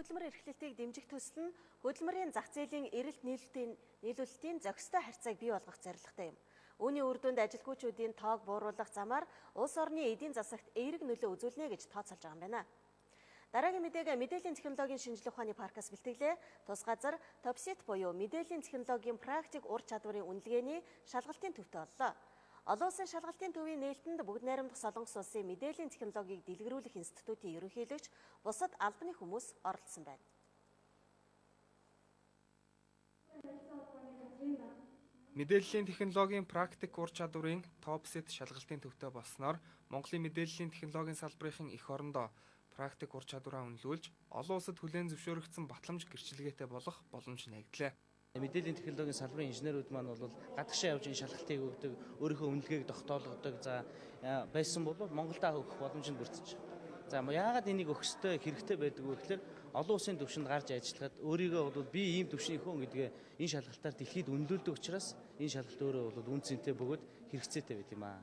хөдөлмөр эрхлэлтийг дэмжих төсөл нь хөдөлмөрийн зах зээлийн эрэлт нийлүүлэлтийн зохистой харьцааг бий болгох зорилготой юм. Үүний үр дүнд ажилгүйчүүдийн тоог бууруулах замаар улс орны эдийн засагт эерэг нөлөө үзүүлнэ гэж тооцоолж байгаа юм байна. Дараагийн мэдээг мэдээллийн технологийн шинжилгээ ухааны паркаас бэлтгэлээ. Тус газар Topsit буюу мэдээллийн технологийн практик ур чадварын үнэлгээний шалгалтын төвтэй боллоо. Олон улсын шалгалтын төвийн нээлтэнд бүгд найрамдах Солонгос улсын мэдээллийн технологиг дэлгэрүүлэх институтийн ерөнхийлөгч бусад албаны хүмүүс оролцсон байна. Мэдээллийн технологийн практик ур чадварын Topsit шалгалтын төвтэй болсноор Монголын мэдээллийн технологийн салбарын эх орондоо практик ур чадвараа үнэлүүлж олон улсад хүлээн зөвшөөрөгдсөн батламж гэрчилгээтэй болох боломж нэгдлээ. Мэдээллийн технологийн салбарын инженерүүд маань бол гадагшаа явж энэ шалгалтыг өгдөг, өөрийнхөө үнэлгээг тогтоолгодог. За байсан бол Монголдо өгөх боломжинд бүрдэж. За яагаад энийг өгөх ёстой хэрэгтэй байдаг вэ гэхээр олон улсын түвшинд гарч ажиллахад өөрийгөө бол би ийм түвшний хүн гэдгээ энэ шалгалтаар дэлхийд үнэлүүлдэг учраас энэ шалгалт өөрөө бол үн цэнтэй бөгөөд хэрэгцээтэй байт юм аа.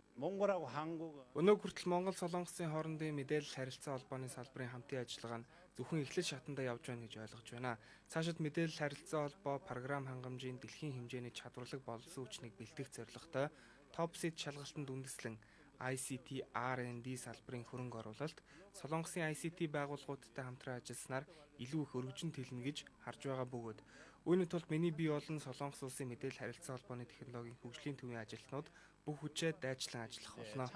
Өнөөдөр хүртэл Монгол Солонгосын хоорондын мэдээлэл харилцаа холбооны салбарын хамтын ажиллагаа нь зөвхөн эхлэл шатандаа явж байна гэж ойлгож байна. Цаашид мэдээлэл харилцаа холбоо програм хангамжийн дэлхийн хэмжээний чадварлаг боловсон хүчнийг бэлтгэх зорилготой Topsit шалгалтанд үндэслэн ICT R&D салбарын хөрөнгө оруулалт Солонгосын ICT байгууллагуудтай хамтран ажилласнаар илүү их өргөжин тэлнэ гэж харж байгаа бөгөөд үүний тулд миний бие болон Солонгос улсын мэдээлэл харилцаа холбооны технологийн хөгжлийн төвийн ажилтнууд бүх хүчээр дайчлан ажиллах болно.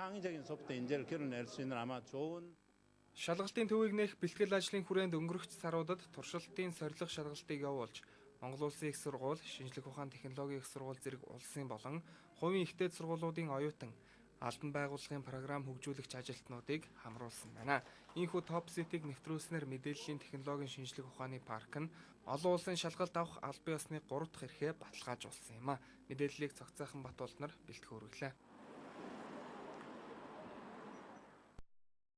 Шалгалтын төвийг нээх бэлтгэл ажлын хүрээнд өнгөрөх саруудад туршилтын сорилго шалгалтыг явуулж Монгол Улсын их сургууль, шинжлэх ухааны технологийн их сургууль зэрэг улсын болон хувийн ихтэй сургуулиудын оюутан албан байгууллагын програм хөгжүүлэгч ажилтнуудыг хамруулсан байна. Ийхүү Topsit-ийг нэвтрүүлснээр мэдээллийн технологийн шинжлэх ухааны парк нь олон улсын шалгалт авах албан ёсны 3 дахь эрхээ баталгаажуулсан юм а. Мэдээллийг Цогцайхан Батуулнаар бэлтгэн хүргэлээ.